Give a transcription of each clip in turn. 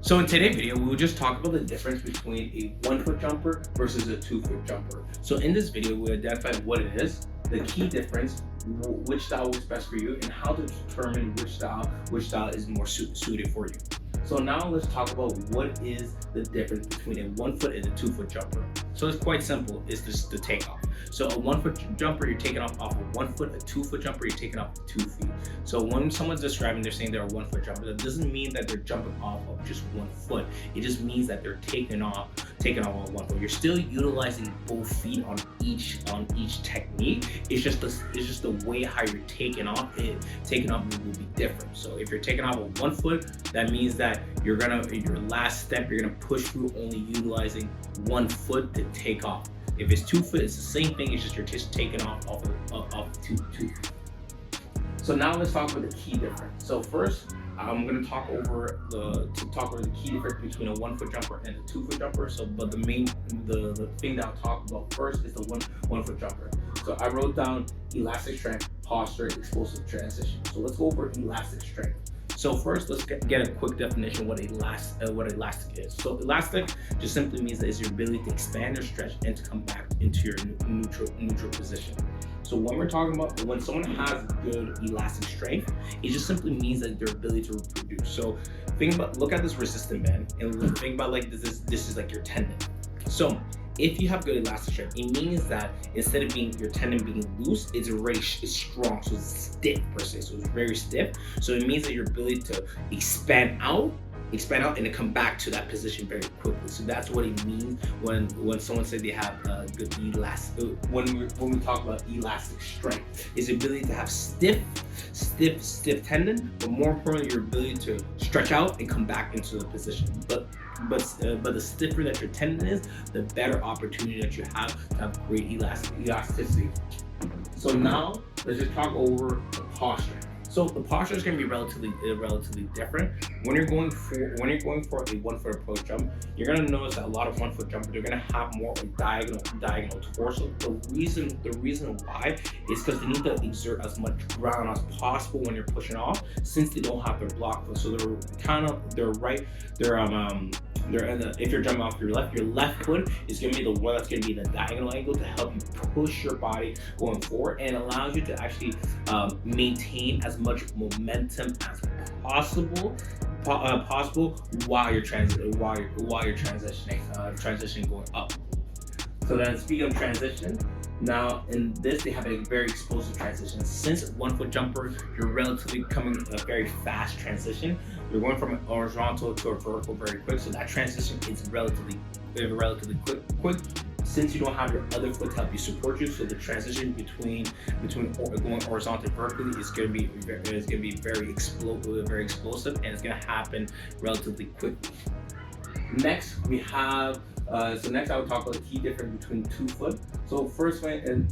So in today's video, we will just talk about the difference between a 1-foot jumper versus a 2-foot jumper. So in this video, we identify what it is, the key difference, which style works best for you, and how to determine which style is more suited for you. So now let's talk about what is the difference between a 1-foot and a 2-foot jumper. So it's quite simple. It's just the takeoff. So a 1-foot jumper, you're taking off of 1 foot. A 2-foot jumper, you're taking off of 2 feet. So when someone's describing, they're saying they're a 1-foot jumper, that doesn't mean that they're jumping off of just 1 foot. It just means that they're taking off on 1 foot. You're still utilizing both feet on each technique. It's just the way how you're taking off. Taking off will be different. So if you're taking off of 1 foot, that means that your last step, you're gonna push through only utilizing 1 foot to take off. If it's 2 foot, it's the same thing. It's just taking off of two feet. So now let's talk about the key difference. So first, I'm going to talk over the key difference between a 1-foot jumper and a 2-foot jumper. But the thing that I'll talk about first is the one foot jumper. So I wrote down elastic strength, posture, explosive transition. So let's go over elastic strength. So first, let's get a quick definition of what elastic is. So elastic just simply means that it's your ability to expand or stretch and to come back into your neutral position. So when someone has good elastic strength, it just simply means that their ability to reproduce. So look at this resistant band and think about like this is like your tendon. So if you have good elastic strength, it means that instead of your tendon being loose, it's strong, so it's stiff per se, so it's very stiff. So it means that your ability to expand out and to come back to that position very quickly. So that's what it means when someone said they have good elastic. When we talk about elastic strength, is the ability to have stiff tendon, but more importantly, your ability to stretch out and come back into the position. But the stiffer that your tendon is, the better opportunity that you have to have great elasticity. So now let's just talk over the posture. So the posture is going to be relatively different. When you're going for a 1-foot approach jump, you're going to notice that a lot of 1-foot jumpers, they're going to have more of a diagonal torso. The reason why is because they need to exert as much ground as possible when you're pushing off, since they don't have their block foot. So if you're jumping off your left foot is going to be the one that's going to be the diagonal angle to help you push your body going forward, and allows you to actually maintain as much momentum as possible while you're transitioning going up. So then, speaking of transition, now in this they have a very explosive transition. Since 1-foot jumper, you're relatively coming a very fast transition. You're going from a horizontal to a vertical very quick. So that transition is relatively quick. Since you don't have your other foot to help you support you, so the transition between going horizontal and vertically is going to be very explosive, and it's going to happen relatively quickly. Next we have. Next I will talk about the key difference between 2-foot. So first,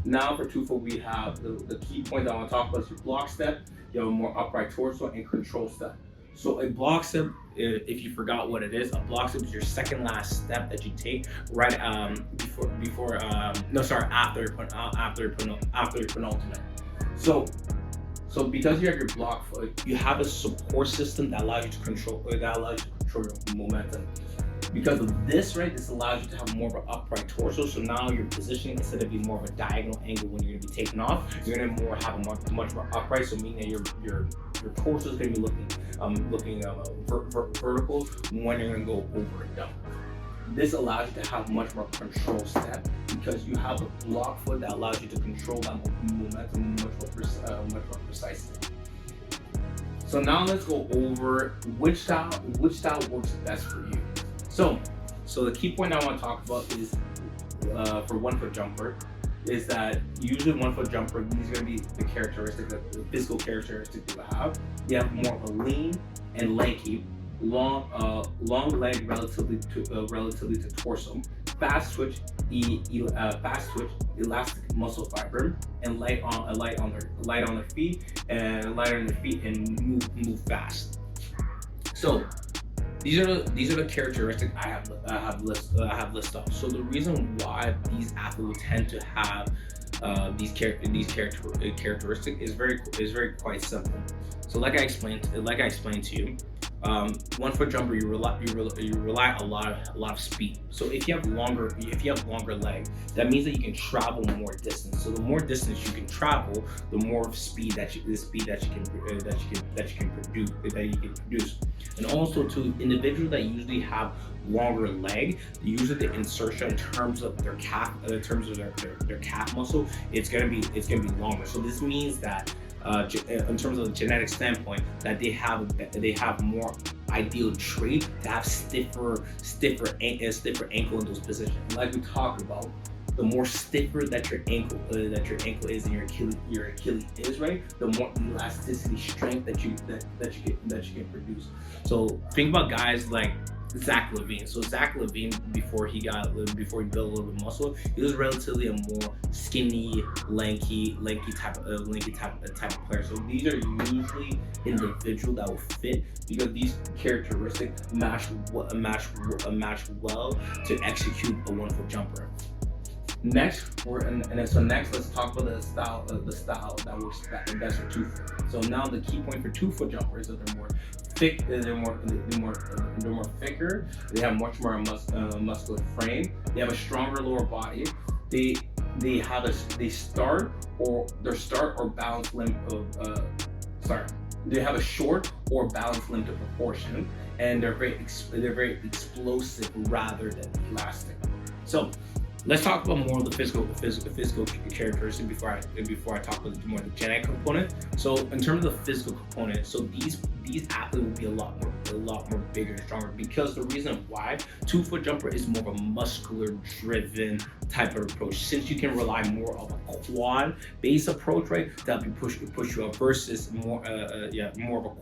now for 2-foot, we have the key point that I want to talk about is your block step. You have a more upright torso and control step. So a block step, if you forgot what it is, a block step is your second last step that you take right after your penultimate. So because you have your block foot, you have a support system that allows you to control your momentum. Because of this, right, this allows you to have more of an upright torso. So now your positioning, instead of being more of a diagonal angle when you're going to be taking off, you're going to have a much more upright. So meaning that your torso is going to be looking vertical when you're going to go over and down. This allows you to have much more control step because you have a block foot that allows you to control that momentum much more precisely. So now let's go over which style works best for you. So the key point I want to talk about is for 1-foot jumper is that usually 1-foot jumper, these are going to be the physical characteristics you have. You have more of a lean and lanky, long leg relatively to torso, fast twitch, elastic muscle fiber, and light on their feet and move fast. So these are the characteristics I have listed off. So the reason why these athletes will tend to have these characteristics is very quite simple. So like I explained to you, One foot jumper, you rely a lot of speed. So if you have longer leg, that means that you can travel more distance. So the more distance you can travel, the more speed that you can produce. And also to individuals that usually have longer leg, usually the insertion in terms of their calf, their calf muscle, it's gonna be longer. So this means that in terms of the genetic standpoint, that they have more ideal trait to have stiffer ankle in those positions. Like we talked about, the more stiffer that your ankle is and your Achilles is, right, the more elasticity strength that you can produce. So think about guys like Zach LaVine. So Zach LaVine, before he built a little bit of muscle, he was relatively a more skinny, lanky type of player. So these are usually individuals that will fit because these characteristics match well to execute a 1 foot jumper. Next, let's talk about the style that works best for 2 foot. So now the key point for 2 foot jumpers is that they're more thick, they're more thicker. They have much more muscular frame. They have a stronger lower body. They start or balance limb of They have a short or balanced limb to proportion, and they're very explosive rather than elastic. So let's talk about more of the physical characteristics before I talk about more of the genetic component. So in terms of the physical component, so these athletes will be a lot more bigger and stronger, because the reason why 2 foot jumper is more of a muscular driven type of approach, since you can rely more of a quad based approach, right, to help you push you up, versus more of a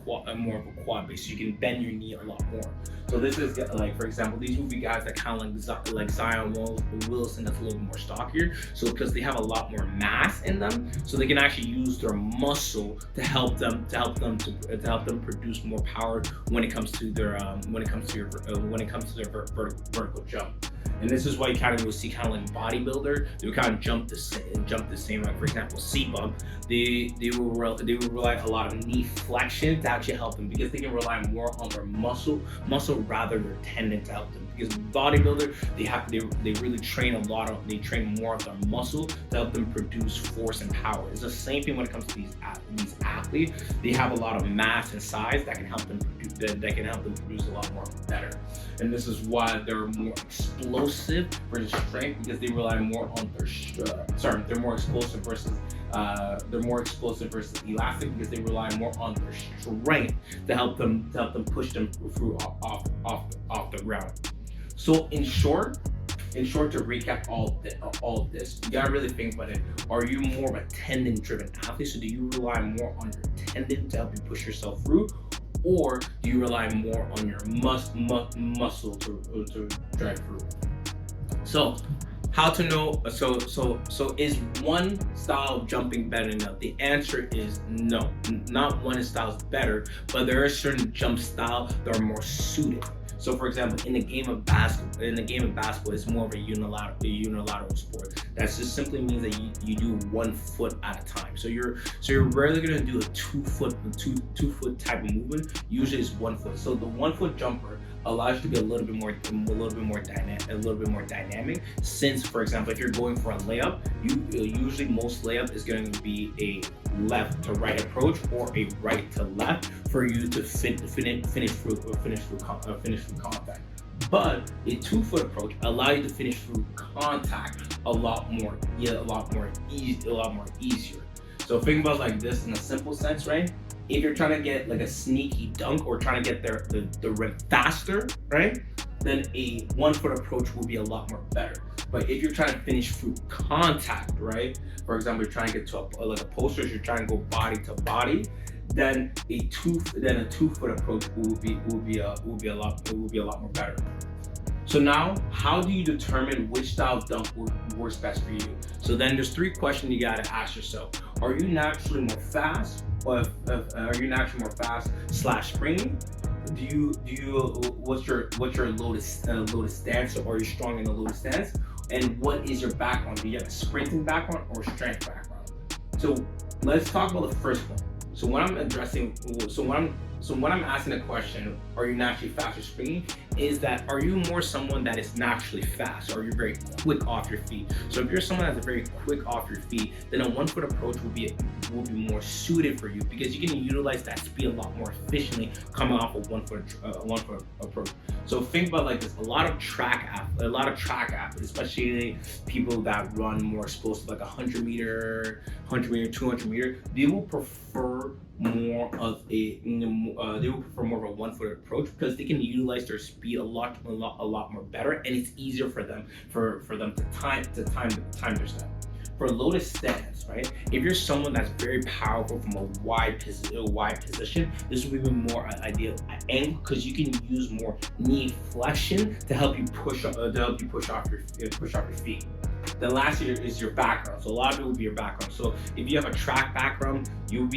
quad base. So you can bend your knee a lot more. So this is like, for example, these would be guys that kind of like Zion Wilson, that's a little more stockier. So because they have a lot more mass in them, so they can actually use their muscle to help them produce more power when it comes to their vertical jump. And this is why you kind of will see kind of like bodybuilder, they would kind of jump the same. Like for example, C-bump, they will rely a lot of knee flexion to actually help them, because they can rely more on their muscle rather than their tendon to help them. Because bodybuilder, they really train more of their muscle to help them produce force and power. It's the same thing when it comes to these athletes. They have a lot of mass and size that can help them produce a lot more better. And this is why they're more explosive versus strength, because they rely more on they're more explosive versus elastic, because they rely more on their strength to help them push them through off the ground. So in short, to recap all of this, you gotta really think about it. Are you more of a tendon-driven athlete? So do you rely more on your tendon to help you push yourself through, or do you rely more on your muscle to drive through? So how to know? So is one style of jumping better enough? The answer is no. Not one style is better, but there are certain jump styles that are more suited. So for example, in the game of basketball, it's more of a unilateral sport. That just simply means that you do 1 foot at a time. So you're rarely gonna do a 2 foot type of movement. Usually it's 1 foot. So the 1 foot jumper allows you to be a little bit more dynamic. Since, for example, if you're going for a layup, usually most layup is going to be a left to right approach or a right to left for you to finish through contact. But a 2 foot approach allows you to finish through contact a lot more easier. So think about like this in a simple sense, right? If you're trying to get like a sneaky dunk or trying to get the rim faster, right, then a 1 foot approach will be a lot more better. But if you're trying to finish through contact, right, for example, you're trying to get to a poster, you're trying to go body to body, then a 2 foot approach will be a lot more better. So now, how do you determine which style of dunk works best for you? So then there's 3 questions you gotta ask yourself. Are you naturally more fast, or are you naturally more fast / springy? What's your loaded stance, or are you strong in the loaded stance? And what is your background? Do you have a sprinting background or strength background? So let's talk about the first one. So when I'm So when I'm asking the question, are you naturally fast or springy, is that are you more someone that is naturally fast, or are you very quick off your feet? So if you're someone that's very quick off your feet, then a 1 foot approach will be more suited for you, because you can utilize that speed a lot more efficiently coming off of 1 foot approach. So think about like this: a lot of track athletes, especially people that run more explosive, like 100 meter, 200 meter, they will prefer more of a they will prefer more of a 1 foot approach, because they can utilize their speed a lot more better, and it's easier for them to time their step. For lotus stance, right? If you're someone that's very powerful from a wide position, this will be more ideal angle, because you can use more knee flexion to help you push off your feet. The last year is your background. So a lot of it will be your background. So if you have a track background, you will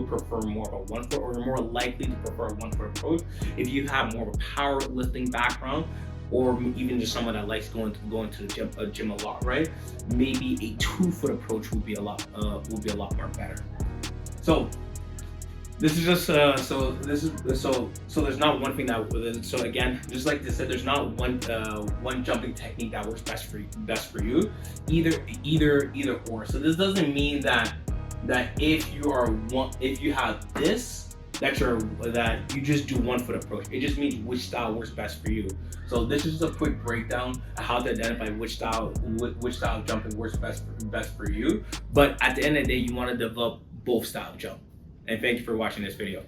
prefer more of a 1 foot, or you're more likely to prefer a 1 foot approach. If you have more of a powerlifting background, or even just someone that likes going to the gym a lot, right? Maybe a 2 foot approach will be a lot more better. So this is just so there's not one thing that, so again, just like I said, there's not one jumping technique that works best for you, either or. So this doesn't mean that if you have this, that you just do 1 foot approach. It just means which style works best for you. So this is just a quick breakdown of how to identify which style jumping works best for you. But at the end of the day, you want to develop both style jump. And thank you for watching this video.